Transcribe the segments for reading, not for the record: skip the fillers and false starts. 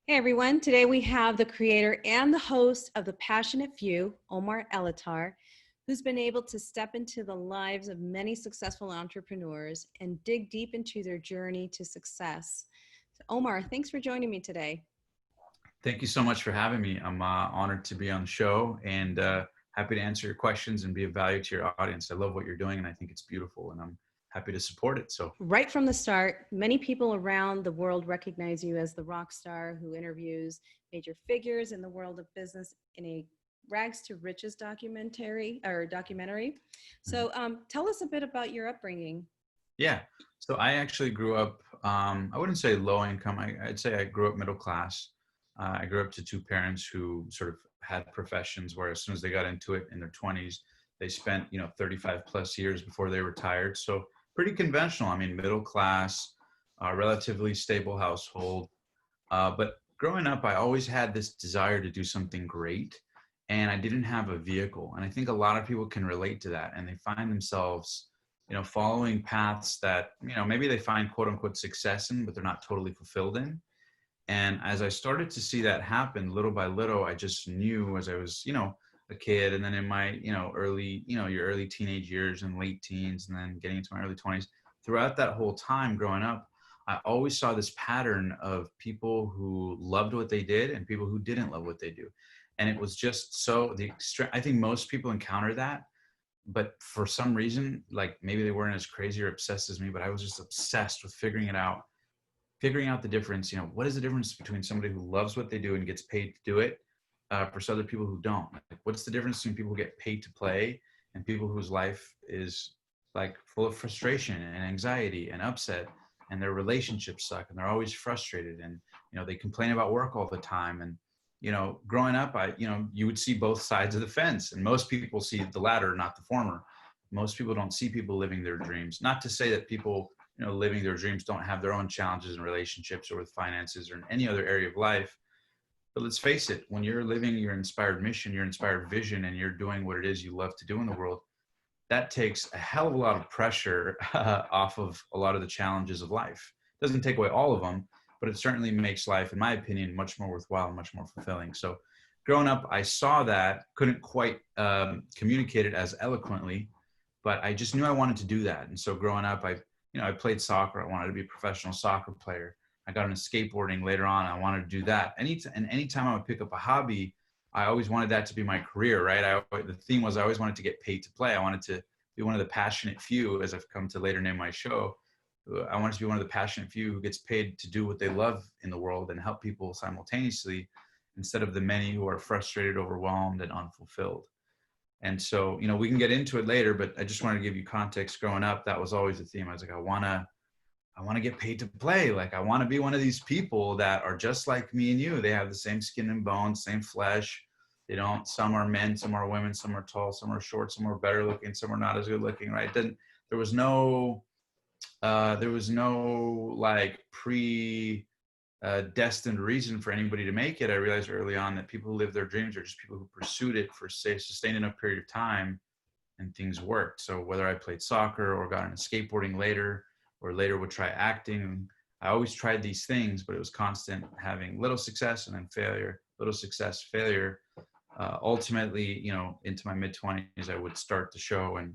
Hey everyone, today we have the creator and the host of The Passionate Few, OMAR, who's been able to step into the lives of many successful entrepreneurs and dig deep into their journey to success. So Omar, thanks for joining me today. Thank you so much for having me. I'm honored to be on the show and happy to answer your questions and be of value to your audience. I love what you're doing and I think it's beautiful and I'm happy to support it. So Right from the start, many people around the world recognize you as the rock star who interviews major figures in the world of business in a rags to riches documentary. So tell us a bit about your upbringing. yeah, so I actually grew up, I wouldn't say low income. I'd say I grew up middle class. I grew up to two parents who sort of had professions where as soon as they got into it in their 20s, they spent, 35 plus years before they retired. So pretty conventional. I mean, middle class, relatively stable household. But growing up, I always had this desire to do something great, and I didn't have a vehicle. And I think a lot of people can relate to that, and they find themselves, following paths that, maybe they find quote unquote success in, but they're not totally fulfilled in. And as I started to see that happen little by little, I just knew as I was, a kid, and then in my, early, your early teenage years and late teens, and then getting into my early 20s, throughout that whole time growing up, I always saw this pattern of people who loved what they did and people who didn't love what they do. And it was just so I think most people encounter that, but for some reason, like maybe they weren't as crazy or obsessed as me, but I was just obsessed with figuring out the difference. What is the difference between somebody who loves what they do and gets paid to do it versus other people who don't? Like, what's the difference between people who get paid to play and people whose life is like full of frustration and anxiety and upset, and their relationships suck and they're always frustrated, and they complain about work all the time. And growing up, you would see both sides of the fence, and most people see the latter, not the former. Most people don't see people living their dreams. Not to say that people living their dreams don't have their own challenges in relationships or with finances or in any other area of life. But let's face it, when you're living your inspired mission, your inspired vision, and you're doing what it is you love to do in the world, that takes a hell of a lot of pressure off of a lot of the challenges of life. It doesn't take away all of them, but it certainly makes life, in my opinion, much more worthwhile, much more fulfilling. So growing up, I saw that, couldn't quite communicate it as eloquently, but I just knew I wanted to do that. And so growing up, I played soccer. I wanted to be a professional soccer player. I got into skateboarding later on. I wanted to do that. Anytime I would pick up a hobby, I always wanted that to be my career, right? The theme was I always wanted to get paid to play. I wanted to be one of the passionate few, as I've come to later name my show. I wanted to be one of the passionate few who gets paid to do what they love in the world and help people simultaneously, instead of the many who are frustrated, overwhelmed, and unfulfilled. And so, we can get into it later, but I just wanted to give you context. Growing up, that was always the theme. I was like, I want to get paid to play. Like, I want to be one of these people that are just like me and you. They have the same skin and bones, same flesh. Some are men, some are women, some are tall, some are short, some are better looking, some are not as good looking, right? There was no like destined reason for anybody to make it. I realized early on that people who live their dreams are just people who pursued it for, say, a sustained enough period of time, and things worked. So whether I played soccer or got into skateboarding later, or later would try acting, I always tried these things, but it was constant having little success and then failure, little success, failure. Ultimately, into my mid-20s, I would start the show and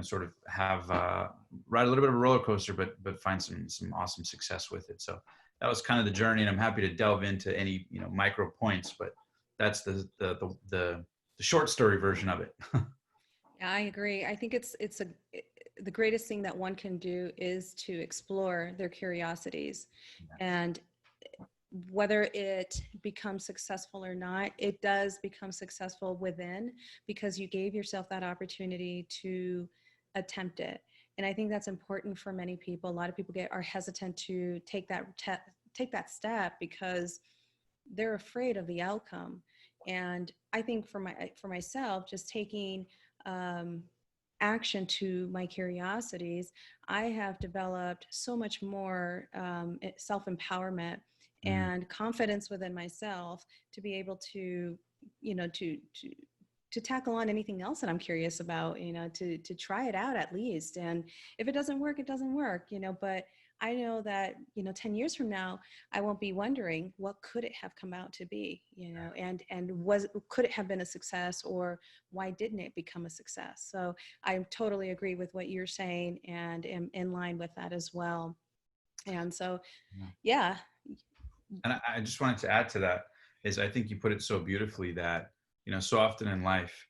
sort of have ride a little bit of a roller coaster, but find some awesome success with it. So that was kind of the journey, and I'm happy to delve into any micro points, but that's the short story version of it. Yeah, I agree. I think the greatest thing that one can do is to explore their curiosities, and whether it becomes successful or not, it does become successful within, because you gave yourself that opportunity to attempt it. And I think that's important for many people. A lot of people are hesitant to take that step because they're afraid of the outcome. And I think for myself, just taking action to my curiosities, I have developed so much more self-empowerment Mm. and confidence within myself to be able to, to tackle on anything else that I'm curious about, to try it out at least. And if it doesn't work, it doesn't work, but I know that, 10 years from now, I won't be wondering what could it have come out to be, and could it have been a success, or why didn't it become a success? So I totally agree with what you're saying and am in line with that as well. And so, Yeah. yeah. And I just wanted to add to that is I think you put it so beautifully that, so often in life,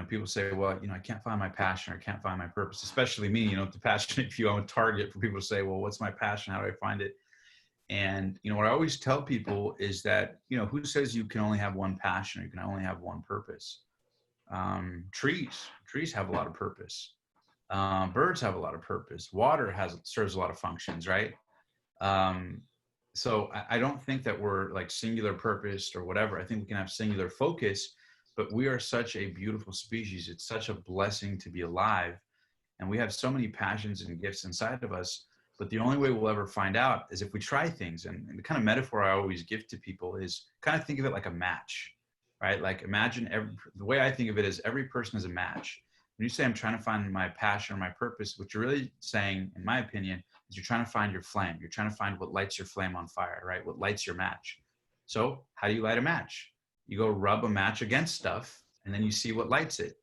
people say, well, I can't find my passion or I can't find my purpose, especially me, the passionate few. I'm a target for people to say, well, what's my passion? How do I find it? And, what I always tell people is that, who says you can only have one passion or you can only have one purpose? Trees have a lot of purpose. Birds have a lot of purpose. Water serves a lot of functions, right? Um, so I don't think that we're like singular purposed or whatever. I think we can have singular focus, but we are such a beautiful species. It's such a blessing to be alive. And we have so many passions and gifts inside of us. But the only way we'll ever find out is if we try things. And the kind of metaphor I always give to people is kind of think of it like a match, right? Like imagine the way I think of it is every person is a match. When you say I'm trying to find my passion or my purpose, what you're really saying, in my opinion, is you're trying to find your flame. You're trying to find what lights your flame on fire, right? What lights your match. So how do you light a match? You go rub a match against stuff and then you see what lights it.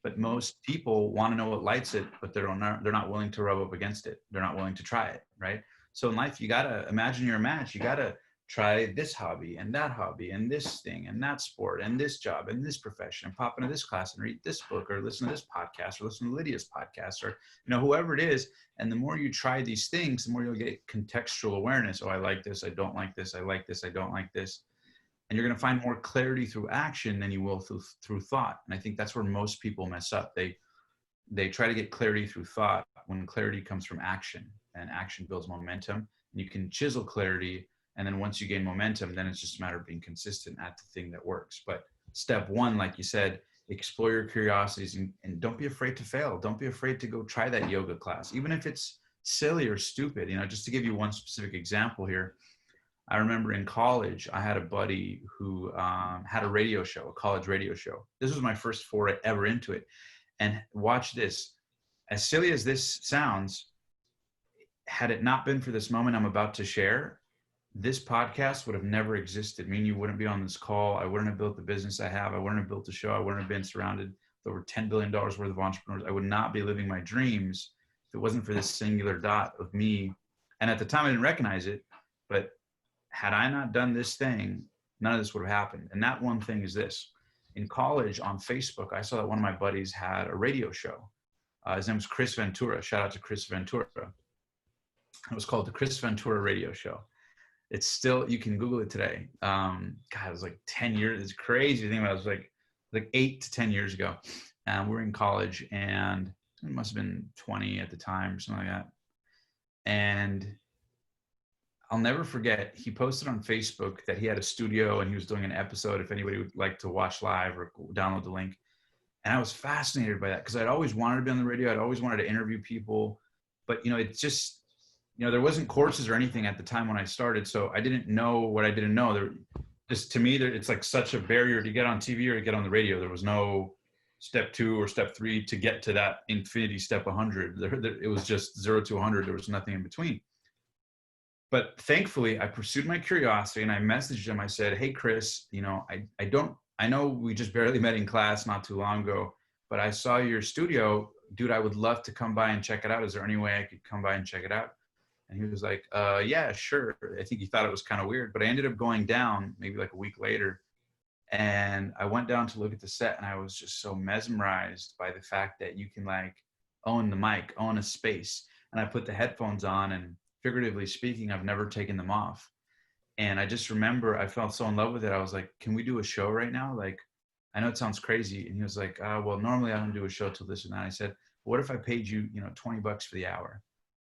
But most people want to know what lights it, but they're not willing to rub up against it. They're not willing to try it, right? So in life, you got to imagine you're a match. You got to try this hobby and this thing and that sport and this job and this profession and pop into this class and read this book or listen to this podcast or listen to Lydia's podcast or, whoever it is. And the more you try these things, the more you'll get contextual awareness. Oh, I like this. I don't like this. I like this. I don't like this. And you're going to find more clarity through action than you will through thought. And I think that's where most people mess up. They try to get clarity through thought when clarity comes from action, and action builds momentum. And you can chisel clarity. And then once you gain momentum, then it's just a matter of being consistent at the thing that works. But step one, like you said, explore your curiosities and don't be afraid to fail. Don't be afraid to go try that yoga class, even if it's silly or stupid. Just to give you one specific example here, I remember in college, I had a buddy who had a radio show, a college radio show. This was my first foray ever into it. And watch this. As silly as this sounds, had it not been for this moment I'm about to share, this podcast would have never existed. Me and you wouldn't be on this call. I wouldn't have built the business I have. I wouldn't have built the show. I wouldn't have been surrounded with over $10 billion worth of entrepreneurs. I would not be living my dreams if it wasn't for this singular dot of me. And at the time, I didn't recognize it, but had I not done this thing, none of this would have happened. And that one thing is this. In college on Facebook, I saw that one of my buddies had a radio show. His name was Chris Ventura. Shout out to Chris Ventura. It was called the Chris Ventura Radio Show. It's still, you can Google it today. God, it was like 10 years. It's crazy to think about. It was like 8 to 10 years ago. And we were in college and it must have been 20 at the time or something like that. And I'll never forget, he posted on Facebook that he had a studio and he was doing an episode if anybody would like to watch live or download the link. And I was fascinated by that because I'd always wanted to be on the radio. I'd always wanted to interview people, but it just, there wasn't courses or anything at the time when I started. So I didn't know what I didn't know. To me, it's like such a barrier to get on TV or to get on the radio. There was no step 2 or step 3 to get to that infinity step 100. It was just 0 to 100. There was nothing in between. But thankfully, I pursued my curiosity and I messaged him. I said, hey, Chris, I know we just barely met in class not too long ago, but I saw your studio. Dude, I would love to come by and check it out. Is there any way I could come by and check it out? And he was like, yeah, sure. I think he thought it was kind of weird, but I ended up going down maybe like a week later. And I went down to look at the set and I was just so mesmerized by the fact that you can like own the mic, own a space. And I put the headphones on and figuratively speaking, I've never taken them off. And I just remember I felt so in love with it. I was like, can we do a show right now? Like, I know it sounds crazy. And he was like, well, normally I don't do a show till this and that. I said, what if I paid you, $20 for the hour?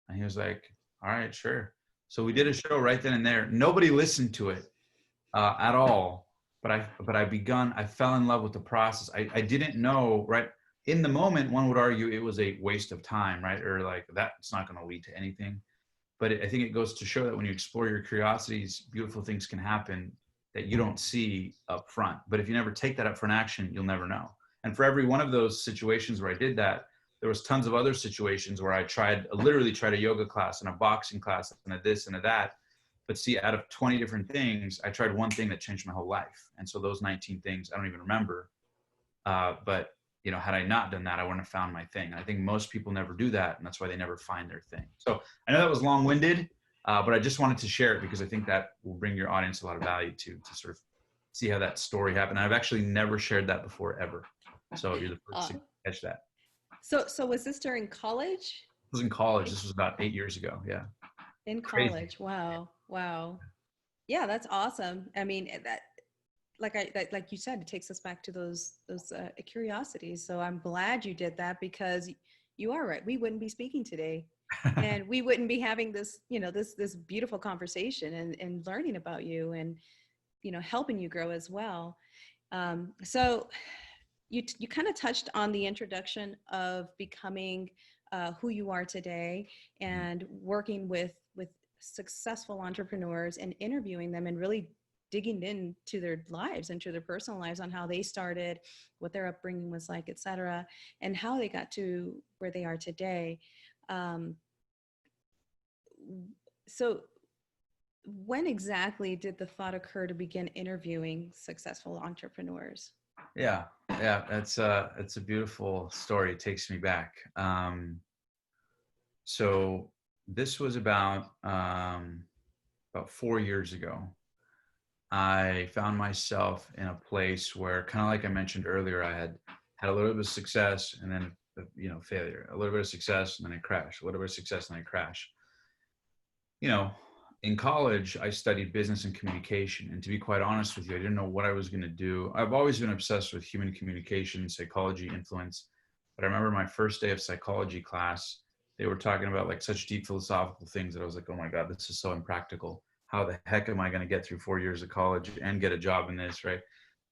And he was like, all right, sure. So we did a show right then and there. Nobody listened to it at all. But I fell in love with the process. I didn't know, right? In the moment, one would argue it was a waste of time, right? Or like that's not going to lead to anything. But I think it goes to show that when you explore your curiosities, beautiful things can happen that you don't see up front. But if you never take that up front action, you'll never know. And for every one of those situations where I did that, there was tons of other situations where I literally tried a yoga class and a boxing class and a this and a that. But see, out of 20 different things, I tried one thing that changed my whole life. And so those 19 things, I don't even remember. But you know, had I not done that, I wouldn't have found my thing. And I think most people never do that, and that's why they never find their thing. So I know that was long-winded, but I just wanted to share it because I think that will bring your audience a lot of value to sort of see how that story happened. I've actually never shared that before, ever. So you're the first to catch that. So was this during college? I was in college. This was about 8 years ago. Yeah. In Crazy. college. Wow. Wow. Yeah, that's awesome. I mean, that like you said, it takes us back to those curiosities. So I'm glad you did that, because you are right. We wouldn't be speaking today, and we wouldn't be having this, you know, this beautiful conversation and learning about you, and, you know, helping you grow as well. So you kind of touched on the introduction of becoming who you are today, and working with successful entrepreneurs and interviewing them and really digging into their lives, into their personal lives, on how they started, what their upbringing was like, et cetera, and how they got to where they are today. So when exactly did the thought occur to begin interviewing successful entrepreneurs? Yeah, it's a beautiful story. It takes me back. So this was about 4 years ago. I found myself in a place where, kind of like I mentioned earlier, I had a little bit of success and then, you know, failure, a little bit of success and then I crash, a little bit of success and then I crash. You know, in college, I studied business and communication. And to be quite honest with you, I didn't know what I was going to do. I've always been obsessed with human communication, psychology, influence. But I remember my first day of psychology class, they were talking about like such deep philosophical things that I was like, oh my God, this is so impractical. How the heck am I going to get through 4 years of college and get a job in this, right?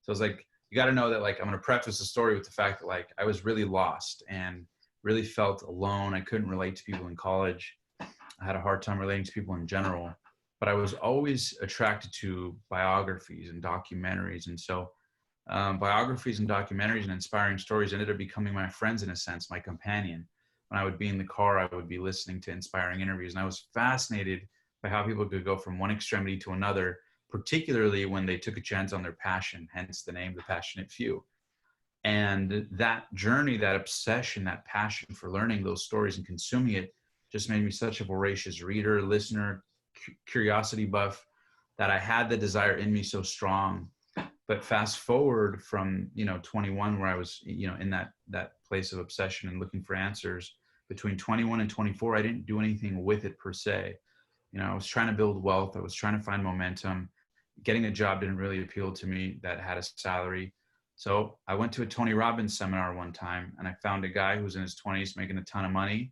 So I was like, you got to know that, like, I'm going to preface the story with the fact that, like, I was really lost and really felt alone. I couldn't relate to people in college. I had a hard time relating to people in general, but I was always attracted to biographies and documentaries. And so biographies and documentaries and inspiring stories ended up becoming my friends, in a sense, my companion. When I would be in the car, I would be listening to inspiring interviews. And I was fascinated by how people could go from one extremity to another, particularly when they took a chance on their passion, hence the name, The Passionate Few. And that journey, that obsession, that passion for learning those stories and consuming it just made me such a voracious reader, listener, curiosity buff, that I had the desire in me so strong. But fast forward from, 21, where I was, in that place of obsession and looking for answers, between 21 and 24, I didn't do anything with it per se. I was trying to build wealth. I was trying to find momentum. Getting a job didn't really appeal to me that had a salary. So I went to a Tony Robbins seminar one time, and I found a guy who was in his 20s making a ton of money.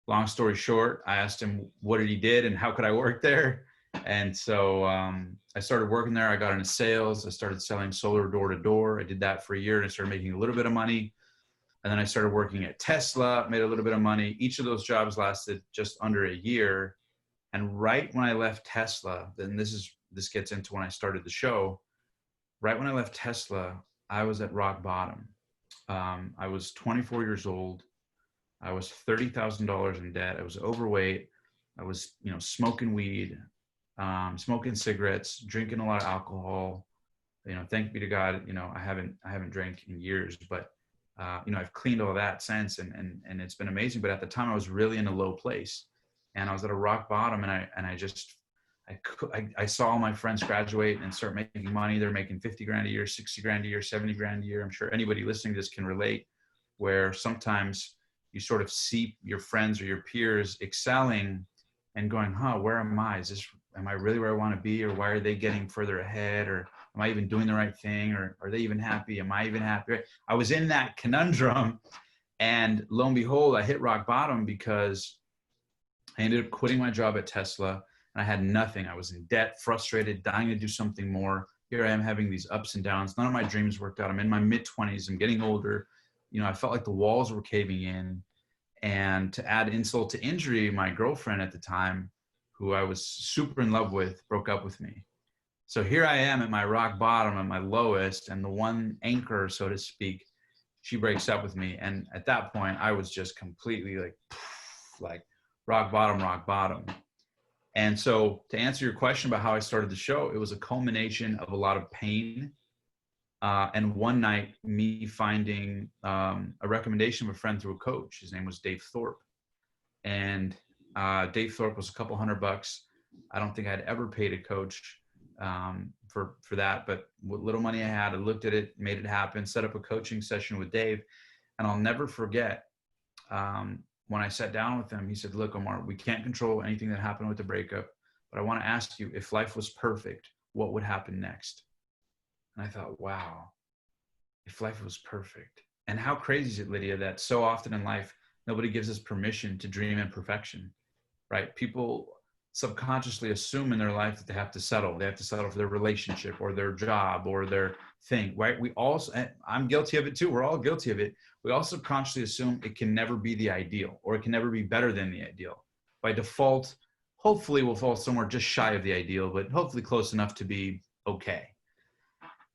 Long story short, I asked him what he did and how could I work there. And so I started working there. I got into sales. I started selling solar door to door. I did that for a year and I started making a little bit of money. And then I started working at Tesla, made a little bit of money. Each of those jobs lasted just under a year. And right when I left Tesla, then this gets into when I started the show. Right when I left Tesla, I was at rock bottom. I was 24 years old. I was $30,000 in debt. I was overweight. I was, smoking weed, smoking cigarettes, drinking a lot of alcohol. Thank be to God, I haven't drank in years, but I've cleaned all that since, and it's been amazing. But at the time, I was really in a low place, and I was at a rock bottom, and I saw all my friends graduate and start making money. They're making 50 grand a year, 60 grand a year, 70 grand a year. I'm sure anybody listening to this can relate, where sometimes you sort of see your friends or your peers excelling and going, where am I? Am I really where I want to be? Or why are they getting further ahead? Or am I even doing the right thing? Or are they even happy? Am I even happy? I was in that conundrum, and lo and behold, I hit rock bottom because I ended up quitting my job at Tesla, and I had nothing. I was in debt, frustrated, dying to do something more. Here I am having these ups and downs. None of my dreams worked out. I'm in my mid-20s. I'm getting older. I felt like the walls were caving in. And to add insult to injury, my girlfriend at the time, who I was super in love with, broke up with me. So here I am at my rock bottom, at my lowest, and the one anchor, so to speak, she breaks up with me. And at that point, I was just completely like rock bottom, rock bottom. And so to answer your question about how I started the show, it was a culmination of a lot of pain. And one night, me finding a recommendation of a friend through a coach. His name was Dave Thorpe. And Dave Thorpe was a couple $100. I don't think I'd ever paid a coach for that, but what little money I had, I looked at it, made it happen, set up a coaching session with Dave. And I'll never forget when I sat down with him, he said, look, Omar, we can't control anything that happened with the breakup, but I want to ask you, if life was perfect, what would happen next? And I thought, wow, if life was perfect. And how crazy is it, Lydia, that so often in life, nobody gives us permission to dream in perfection, right? People subconsciously assume in their life that they have to settle. They have to settle for their relationship or their job or their thing, right? We also, I'm guilty of it too. We're all guilty of it. We also subconsciously assume it can never be the ideal, or it can never be better than the ideal. By default, hopefully we'll fall somewhere just shy of the ideal, but hopefully close enough to be okay.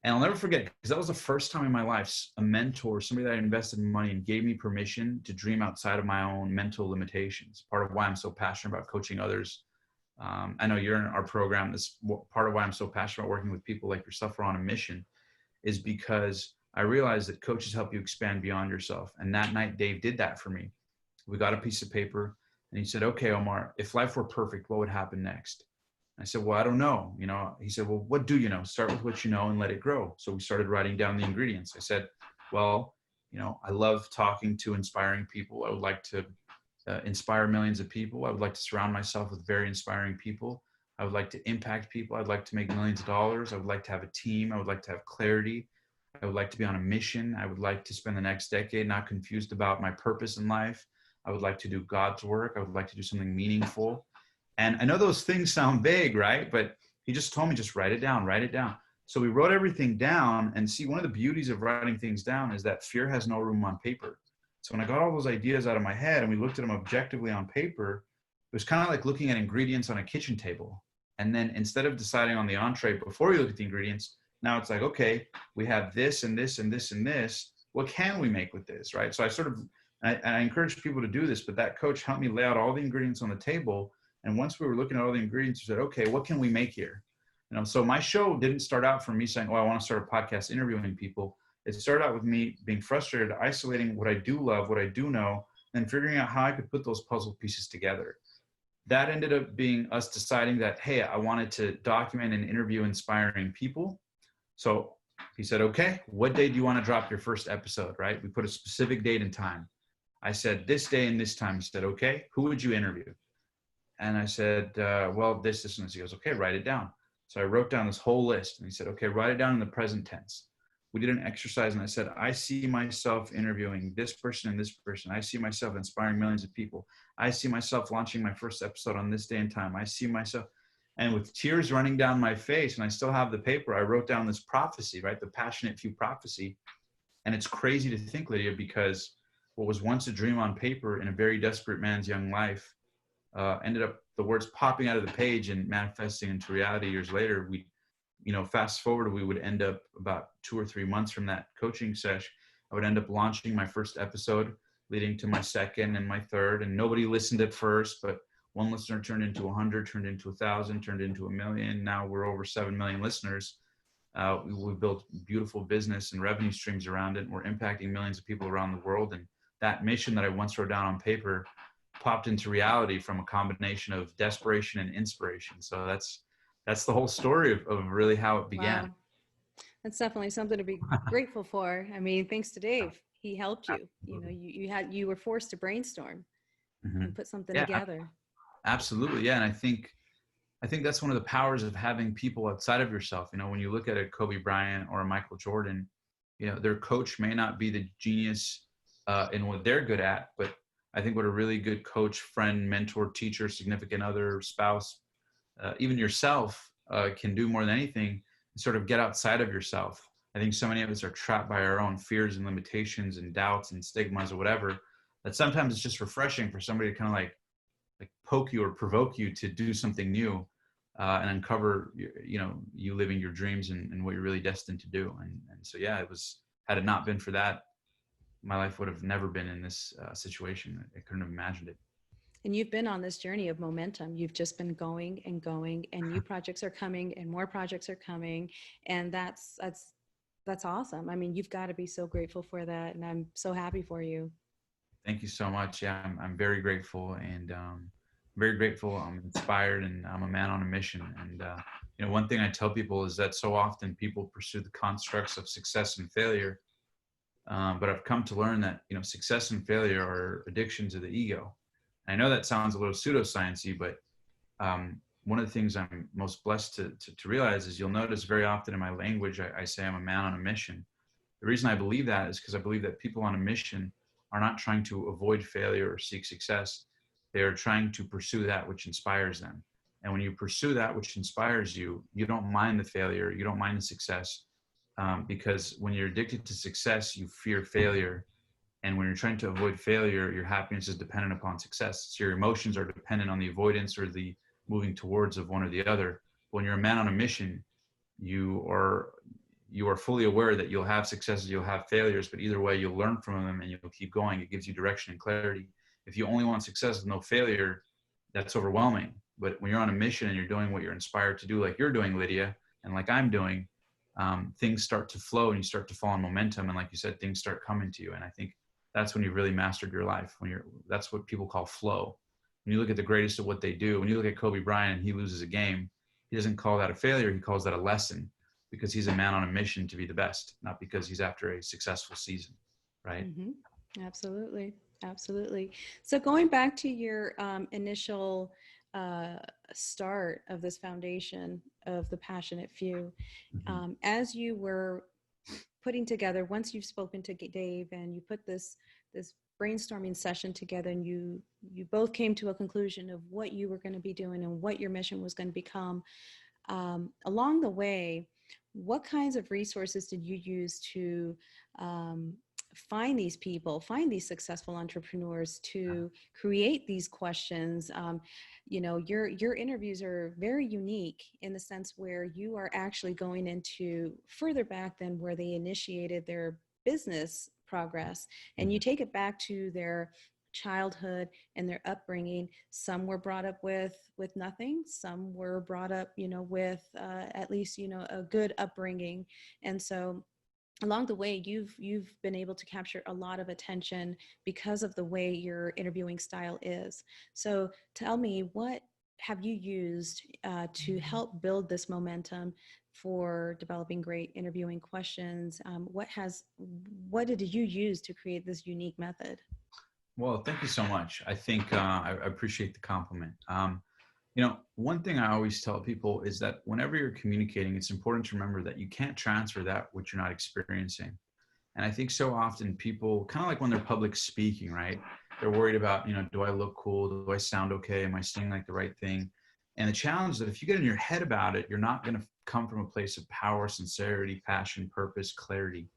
And I'll never forget, because that was the first time in my life, a mentor, somebody that I invested in money and gave me permission to dream outside of my own mental limitations. Part of why I'm so passionate about coaching others. I know you're in our program. This part of why I'm so passionate about working with people like yourself who are on a mission is because I realized that coaches help you expand beyond yourself. And that night, Dave did that for me. We got a piece of paper and he said, okay, Omar, if life were perfect, what would happen next? I said, well, I don't know. He said, well, what do you know? Start with what you know and let it grow. So we started writing down the ingredients. I said, well, I love talking to inspiring people. I would like to inspire millions of people. I would like to surround myself with very inspiring people. I would like to impact people. I'd like to make millions of dollars. I would like to have a team. I would like to have clarity. I would like to be on a mission. I would like to spend the next decade not confused about my purpose in life. I would like to do God's work. I would like to do something meaningful. And I know those things sound vague, right? But he just told me, just write it down, write it down. So we wrote everything down. And see, one of the beauties of writing things down is that fear has no room on paper. So when I got all those ideas out of my head and we looked at them objectively on paper, it was kind of like looking at ingredients on a kitchen table. And then instead of deciding on the entree before you look at the ingredients, now it's like, okay, we have this and this and this and this. What can we make with this, right? So I encourage people to do this, but that coach helped me lay out all the ingredients on the table. And once we were looking at all the ingredients, we said, okay, what can we make here? So my show didn't start out from me saying, oh, I want to start a podcast interviewing people. It started out with me being frustrated, isolating what I do love, what I do know, and figuring out how I could put those puzzle pieces together. That ended up being us deciding that, hey, I wanted to document and interview inspiring people. So he said, okay, what day do you want to drop your first episode, right? We put a specific date and time. I said, this day and this time. He said, okay, who would you interview? And I said, well, this, and this. He goes, okay, write it down. So I wrote down this whole list and he said, okay, write it down in the present tense. We did an exercise and I said, I see myself interviewing this person and this person. I see myself inspiring millions of people. I see myself launching my first episode on this day and time. I see myself, and with tears running down my face, and I still have the paper, I wrote down this prophecy, right? The passionate few prophecy. And it's crazy to think, Lydia, because what was once a dream on paper in a very desperate man's young life ended up the words popping out of the page and manifesting into reality years later. We, fast forward, we would end up about 2 or 3 months from that coaching session. I would end up launching my first episode, leading to my second and my third. And nobody listened at first, but one listener turned into 100, turned into 1,000, turned into 1 million. Now we're over 7 million listeners. We've built beautiful business and revenue streams around it. And we're impacting millions of people around the world. And that mission that I once wrote down on paper popped into reality from a combination of desperation and inspiration. So that's the whole story of really how it began. Wow. That's definitely something to be grateful for. I mean, thanks to Dave, he helped you. You were forced to brainstorm and put something together. Absolutely. Yeah. And I think that's one of the powers of having people outside of yourself. When you look at a Kobe Bryant or a Michael Jordan, their coach may not be the genius in what they're good at, but I think what a really good coach, friend, mentor, teacher, significant other, spouse, even yourself can do more than anything, sort of get outside of yourself. I think so many of us are trapped by our own fears and limitations and doubts and stigmas or whatever, that sometimes it's just refreshing for somebody to kind of like poke you or provoke you to do something new and uncover, you living your dreams and what you're really destined to do. And so, yeah, had it not been for that, my life would have never been in this situation. I couldn't have imagined it. And you've been on this journey of momentum. You've just been going and going, and new projects are coming, and more projects are coming, and that's awesome. I mean, you've got to be so grateful for that, and I'm so happy for you. Thank you so much. Yeah, I'm very grateful, and very grateful. I'm inspired, and I'm a man on a mission. And one thing I tell people is that so often people pursue the constructs of success and failure, but I've come to learn that success and failure are addictions of the ego. I know that sounds a little pseudoscience-y, but one of the things I'm most blessed to realize is you'll notice very often in my language, I say I'm a man on a mission. The reason I believe that is because I believe that people on a mission are not trying to avoid failure or seek success. They are trying to pursue that which inspires them. And when you pursue that which inspires you, you don't mind the failure, you don't mind the success, because when you're addicted to success, you fear failure. And when you're trying to avoid failure, your happiness is dependent upon success. So your emotions are dependent on the avoidance or the moving towards of one or the other. When you're a man on a mission, you are fully aware that you'll have successes, you'll have failures, but either way, you'll learn from them and you'll keep going. It gives you direction and clarity. If you only want success with no failure, that's overwhelming. But when you're on a mission and you're doing what you're inspired to do, like you're doing, Lydia, and like I'm doing, things start to flow and you start to fall in momentum. And like you said, things start coming to you. And I think that's when you've really mastered your life. That's what people call flow. When you look at the greatest of what they do, when you look at Kobe Bryant and he loses a game, he doesn't call that a failure. He calls that a lesson, because he's a man on a mission to be the best, not because he's after a successful season, right? Mm-hmm. Absolutely. Absolutely. So going back to your initial start of this foundation of the passionate few, as you were putting together, once you've spoken to Dave and you put this brainstorming session together, and you both came to a conclusion of what you were going to be doing and what your mission was going to become, along the way, what kinds of resources did you use to find these people, find these successful entrepreneurs, to create these questions? Your interviews are very unique in the sense where you are actually going into further back than where they initiated their business progress, and you take it back to their childhood and their upbringing. Some were brought up with nothing, some were brought up with at least a good upbringing. And so along the way, you've been able to capture a lot of attention because of the way your interviewing style is. So tell me, what have you used to help build this momentum for developing great interviewing questions? What did you use to create this unique method? Well, thank you so much. I think I appreciate the compliment. One thing I always tell people is that whenever you're communicating, it's important to remember that you can't transfer that which you're not experiencing. And I think so often people, kind of like when they're public speaking, right? They're worried about, do I look cool? Do I sound okay? Am I saying like the right thing? And the challenge is that if you get in your head about it, you're not going to come from a place of power, sincerity, passion, purpose, clarity.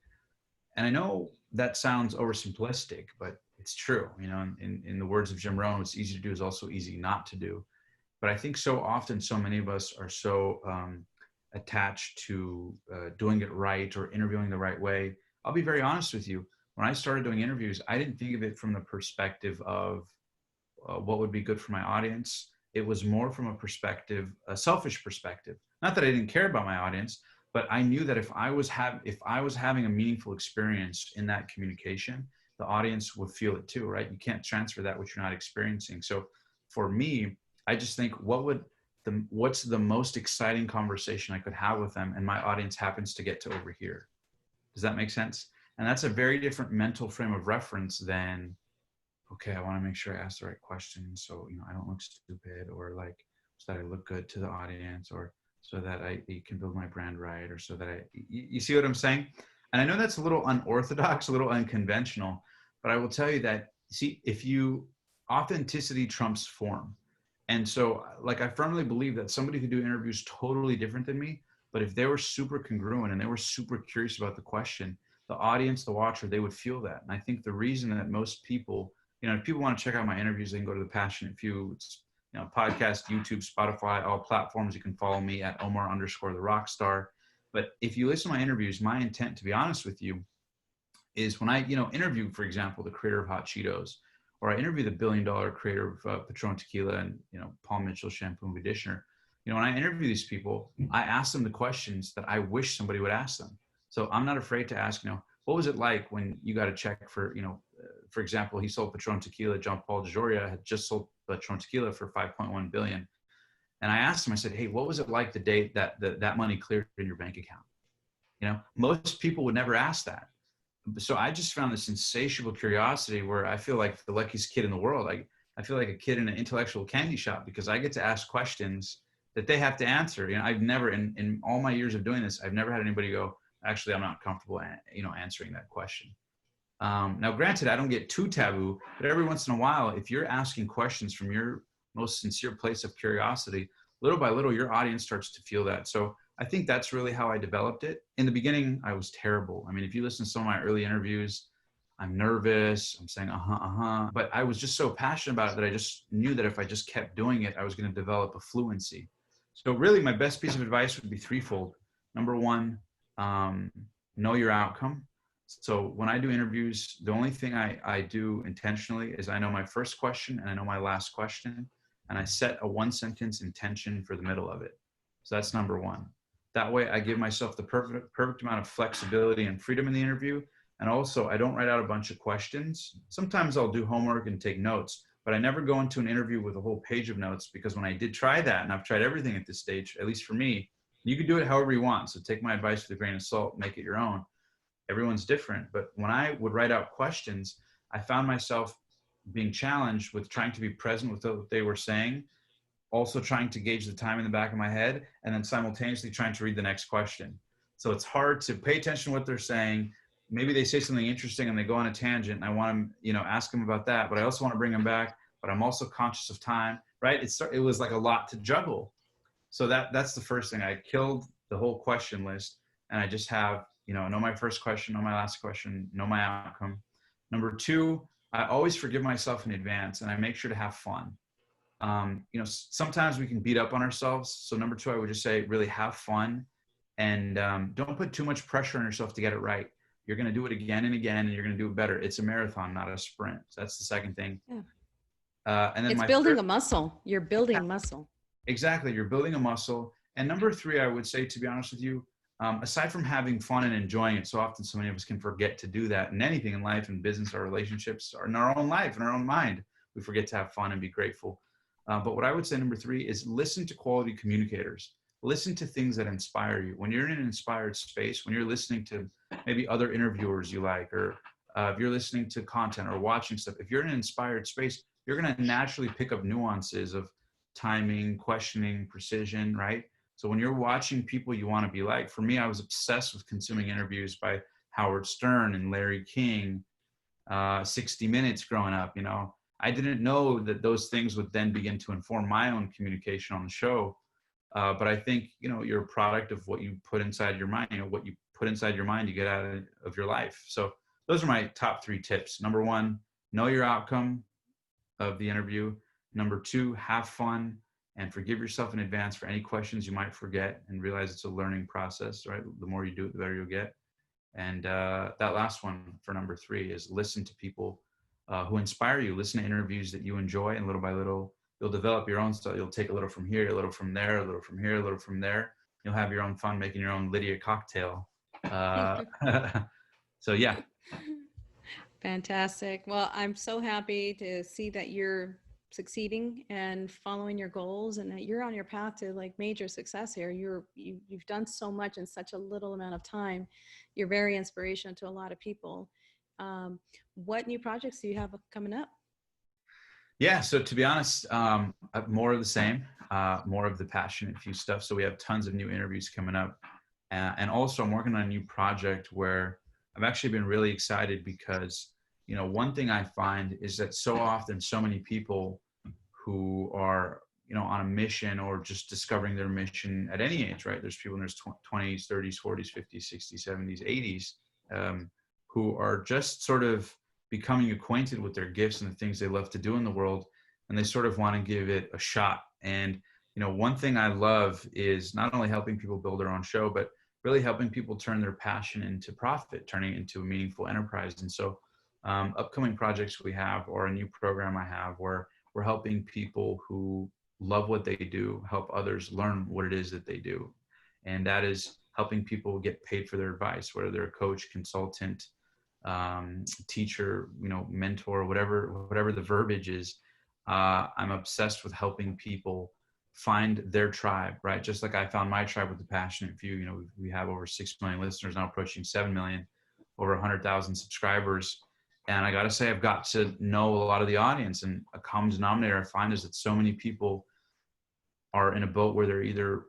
And I know that sounds oversimplistic, but it's true. In the words of Jim Rohn, what's easy to do is also easy not to do. But I think so often, so many of us are so attached to doing it right or interviewing the right way. I'll be very honest with you. When I started doing interviews, I didn't think of it from the perspective of what would be good for my audience. It was more from a selfish perspective. Not that I didn't care about my audience, but I knew that if I was having a meaningful experience in that communication, the audience would feel it too, right? You can't transfer that which you're not experiencing. So for me, I just think what's the most exciting conversation I could have with them, and my audience happens to get to overhear. Does that make sense? And that's a very different mental frame of reference than, okay, I want to make sure I ask the right question, so I don't look stupid, or like so that I look good to the audience, or so that I can build my brand right, or so that you see what I'm saying? And I know that's a little unorthodox, a little unconventional, but I will tell you that, authenticity trumps form. And so, like, I firmly believe that somebody could do interviews totally different than me, but if they were super congruent and they were super curious about the question, the audience, the watcher, they would feel that. And I think the reason that most people, if people want to check out my interviews, they can go to the Passionate Few. It's, podcast, YouTube, Spotify, all platforms. You can follow me at OMAR_the Rockstar. But if you listen to my interviews, my intent, to be honest with you, is when I, interview, for example, the creator of Hot Cheetos, or I interview the billion-dollar creator of Patron Tequila and, Paul Mitchell shampoo and conditioner. When I interview these people, I ask them the questions that I wish somebody would ask them. So I'm not afraid to ask, what was it like when you got a check for, for example, he sold Patron Tequila. John Paul DeJoria had just sold Patron Tequila for 5.1 billion. And I asked him, I said, hey, what was it like the day that that money cleared in your bank account? Most people would never ask that. So I just found this insatiable curiosity where I feel like the luckiest kid in the world. I feel like a kid in an intellectual candy shop because I get to ask questions that they have to answer. I've never, in all my years of doing this, I've never had anybody go, actually, I'm not comfortable, answering that question. Now, granted, I don't get too taboo, but every once in a while, if you're asking questions from your most sincere place of curiosity, little by little, your audience starts to feel that. So I think that's really how I developed it. In the beginning, I was terrible. I mean, if you listen to some of my early interviews, I'm nervous, I'm saying, but I was just so passionate about it that I just knew that if I just kept doing it, I was going to develop a fluency. So really my best piece of advice would be threefold. Number one, know your outcome. So when I do interviews, the only thing I do intentionally is I know my first question and I know my last question, and I set a one sentence intention for the middle of it. So that's number one. That way I give myself the perfect amount of flexibility and freedom in the interview. And also I don't write out a bunch of questions. Sometimes I'll do homework and take notes, but I never go into an interview with a whole page of notes, because when I did try that, and I've tried everything at this stage, at least for me, you can do it however you want. So take my advice with a grain of salt, make it your own. Everyone's different. But when I would write out questions, I found myself being challenged with trying to be present with what they were saying, also trying to gauge the time in the back of my head, and then simultaneously trying to read the next question. So it's hard to pay attention to what they're saying. Maybe they say something interesting and they go on a tangent, and I want to, ask them about that, but I also want to bring them back, but I'm also conscious of time, right? It was like a lot to juggle. So that's the first thing. I killed the whole question list, and I just have, know my first question, know my last question, know my outcome. Number two, I always forgive myself in advance, and I make sure to have fun. Sometimes we can beat up on ourselves. So number two, I would just say really have fun, and don't put too much pressure on yourself to get it right. You're going to do it again and again, and you're going to do it better. It's a marathon, not a sprint. So that's the second thing. Yeah. And then it's building a muscle. You're building muscle. Exactly. You're building a muscle. And number three, I would say, to be honest with you, aside from having fun and enjoying it, so often so many of us can forget to do that in anything in life, in business, our relationships, or in our own life, in our own mind. We forget to have fun and be grateful. But what I would say, number three, is listen to quality communicators. Listen to things that inspire you. When you're in an inspired space, when you're listening to maybe other interviewers you like, or if you're listening to content or watching stuff, if you're in an inspired space, you're going to naturally pick up nuances of timing, questioning, precision, right? So when you're watching people you want to be like, for me, I was obsessed with consuming interviews by Howard Stern and Larry King, 60 Minutes growing up. I didn't know that those things would then begin to inform my own communication on the show. But I think, you're a product of what you put inside your mind. What you put inside your mind, you get out of your life. So those are my top three tips. Number one, know your outcome of the interview. Number two, have fun and forgive yourself in advance for any questions you might forget, and realize it's a learning process, right? The more you do it, the better you'll get. And that last one for number three is listen to people who inspire you. Listen to interviews that you enjoy, and little by little, you'll develop your own style. You'll take a little from here, a little from there, a little from here, a little from there. You'll have your own fun making your own Lydia cocktail. So yeah. Fantastic. Well, I'm so happy to see that you're succeeding and following your goals, and that you're on your path to like major success here. You've done so much in such a little amount of time. You're very inspirational to a lot of people. What new projects do you have coming up? Yeah, so to be honest, more of the same, more of the passionate few stuff. So we have tons of new interviews coming up. And also I'm working on a new project where I've actually been really excited because, one thing I find is that so often so many people who are, on a mission or just discovering their mission at any age, right? There's people in their 20s, 30s, 40s, 50s, 60s, 70s, 80s, who are just sort of becoming acquainted with their gifts and the things they love to do in the world, and they sort of want to give it a shot. And one thing I love is not only helping people build their own show, but really helping people turn their passion into profit, turning it into a meaningful enterprise. And so upcoming projects we have, or a new program I have, where we're helping people who love what they do help others learn what it is that they do. And that is helping people get paid for their advice, whether they're a coach, consultant, teacher, mentor, whatever the verbiage is. I'm obsessed with helping people find their tribe, right? Just like I found my tribe with the Passionate Few. We have over 6 million listeners now, approaching 7 million, over 100,000 subscribers. And I got to say, I've got to know a lot of the audience, and a common denominator I find is that so many people are in a boat where they're either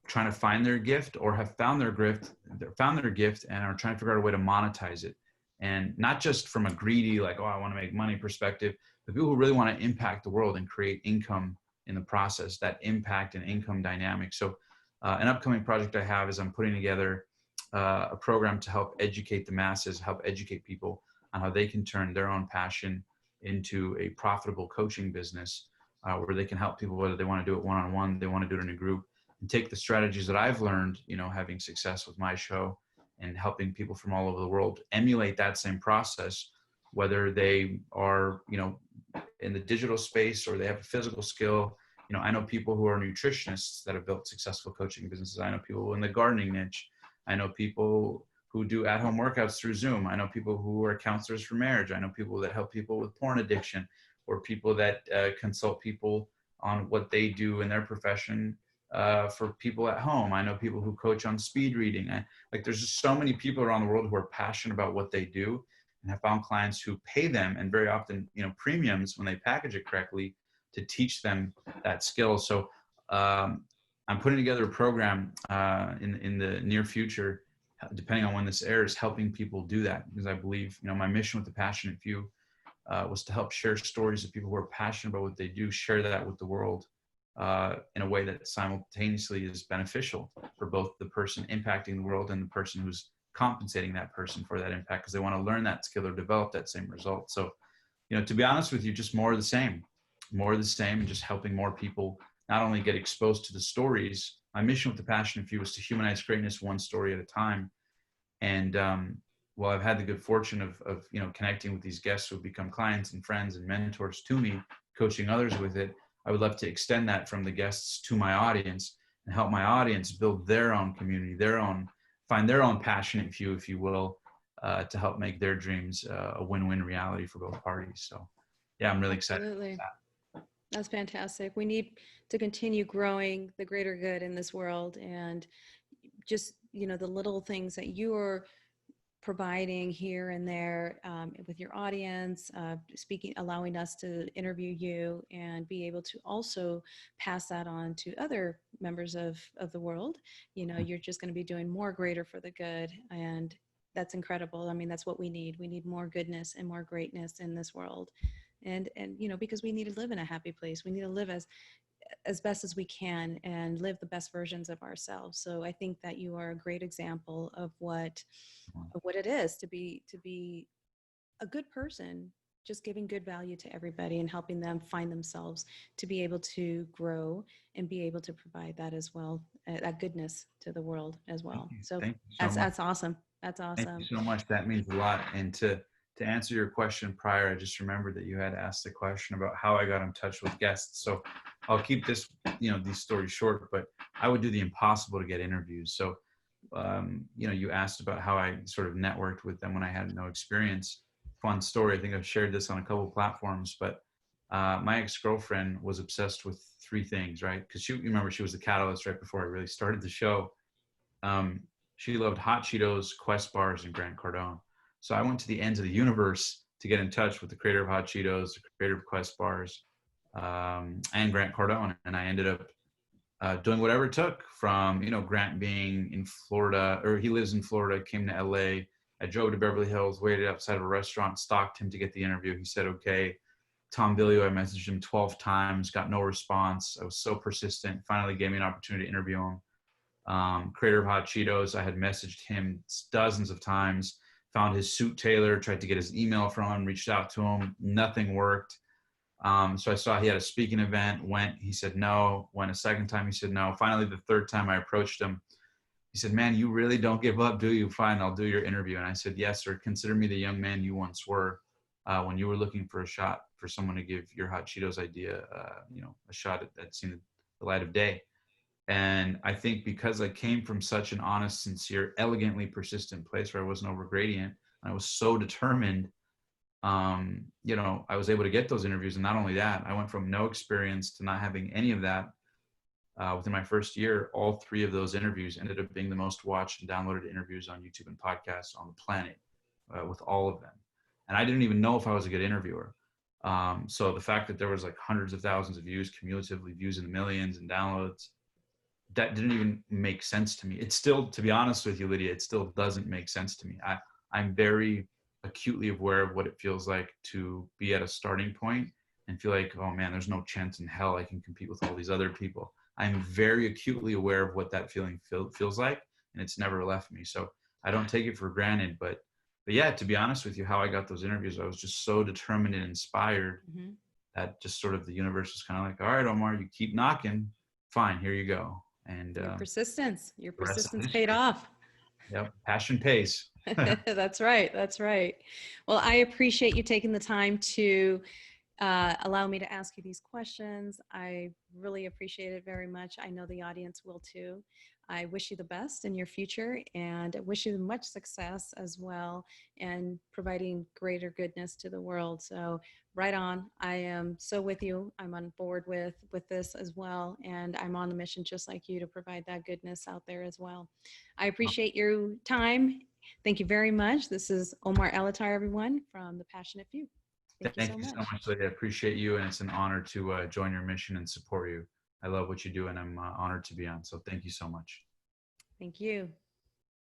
trying to find their gift or have found their gift and are trying to figure out a way to monetize it. And not just from a greedy, like, oh, I want to make money perspective, but people who really want to impact the world and create income in the process, that impact and income dynamic. So an upcoming project I have is I'm putting together a program to help educate the masses, help educate people on how they can turn their own passion into a profitable coaching business, where they can help people, whether they want to do it one-on-one, they want to do it in a group, and take the strategies that I've learned, having success with my show and helping people from all over the world emulate that same process, whether they are, in the digital space or they have a physical skill. I know people who are nutritionists that have built successful coaching businesses. I know people in the gardening niche. I know people who do at-home workouts through Zoom. I know people who are counselors for marriage. I know people that help people with porn addiction, or people that consult people on what they do in their profession for people at home. I know people who coach on speed reading. There's just so many people around the world who are passionate about what they do, and have found clients who pay them, and very often, premiums when they package it correctly, to teach them that skill. So I'm putting together a program in the near future, depending on when this airs, helping people do that, because I believe, my mission with the Passionate Few was to help share stories of people who are passionate about what they do, share that with the world in a way that simultaneously is beneficial for both the person impacting the world and the person who's compensating that person for that impact, because they want to learn that skill or develop that same result. So, to be honest with you, just more of the same, and just helping more people not only get exposed to the stories. My mission with the Passionate Few was to humanize greatness one story at a time. And well, I've had the good fortune of connecting with these guests who have become clients and friends and mentors to me, coaching others with it. I would love to extend that from the guests to my audience and help my audience build their own community, find their own passionate few, if you will, to help make their dreams a win-win reality for both parties. So yeah, I'm really excited about that. That's fantastic. We need to continue growing the greater good in this world, and just, the little things that you are providing here and there with your audience, allowing us to interview you and be able to also pass that on to other members of the world. You're just going to be doing more greater for the good. And that's incredible. I mean, that's what we need. We need more goodness and more greatness in this world. And because we need to live in a happy place. We need to live as best as we can and live the best versions of ourselves. So I think that you are a great example of what it is to be a good person, just giving good value to everybody and helping them find themselves, to be able to grow and be able to provide that as well, that goodness to the world as well. So Thank you so much. that's awesome. That's awesome. Thank you so much. That means a lot. And to answer your question prior, I just remembered that you had asked a question about how I got in touch with guests. So I'll keep this, these stories short, but I would do the impossible to get interviews. So, you asked about how I sort of networked with them when I had no experience. Fun story. I think I've shared this on a couple of platforms, but my ex-girlfriend was obsessed with three things, right? Because you remember, she was the catalyst right before I really started the show. She loved Hot Cheetos, Quest bars, and Grant Cardone. So I went to the ends of the universe to get in touch with the creator of Hot Cheetos, the creator of Quest bars, and Grant Cardone. And I ended up doing whatever it took, from, Grant being in Florida, or he lives in Florida, came to LA. I drove to Beverly Hills, waited outside of a restaurant, stalked him to get the interview. He said, okay. Tom Billio, I messaged him 12 times, got no response. I was so persistent, finally gave me an opportunity to interview him. Creator of Hot Cheetos, I had messaged him dozens of times, found his suit tailor, tried to get his email from him, reached out to him, nothing worked. So I saw he had a speaking event, went, he said no, went a second time, he said no. Finally, the third time I approached him, he said, "Man, you really don't give up, do you? Fine, I'll do your interview." And I said, "Yes, sir. Consider me the young man you once were when you were looking for a shot for someone to give your hot Cheetos idea, a shot at seeing the light of day." And I think because I came from such an honest, sincere, elegantly persistent place where I wasn't over gradient, and I was so determined, I was able to get those interviews. And not only that, I went from no experience to not having any of that. Within my first year, all 3 of those interviews ended up being the most watched and downloaded interviews on YouTube and podcasts on the planet, with all of them. And I didn't even know if I was a good interviewer. So the fact that there was like hundreds of thousands of views, cumulatively views in the millions and downloads, that didn't even make sense to me. It still, to be honest with you, Lydia, it still doesn't make sense to me. I'm very acutely aware of what it feels like to be at a starting point and feel like, oh man, there's no chance in hell I can compete with all these other people. I'm very acutely aware of what that feeling feels like, and it's never left me. So I don't take it for granted. But yeah, to be honest with you, how I got those interviews, I was just so determined and inspired that just sort of the universe was kind of like, all right, Omar, you keep knocking. Fine, here you go. And Your the rest is persistence paid history. off. Yep, passion pays. That's right. That's right. Well, I appreciate you taking the time to allow me to ask you these questions. I really appreciate it very much. I know the audience will too. I wish you the best in your future, and I wish you much success as well in providing greater goodness to the world. So right on. I am so with you. I'm on board with this as well, and I'm on the mission just like you to provide that goodness out there as well. I appreciate your time. Thank you very much. This is Omar ELATTAR, everyone, from The Passionate Few. Thank you so Thank you so much. much, Lydia. I appreciate you, and it's an honor to join your mission and support you. I love what you do, and I'm honored to be on. So thank you so much. Thank you.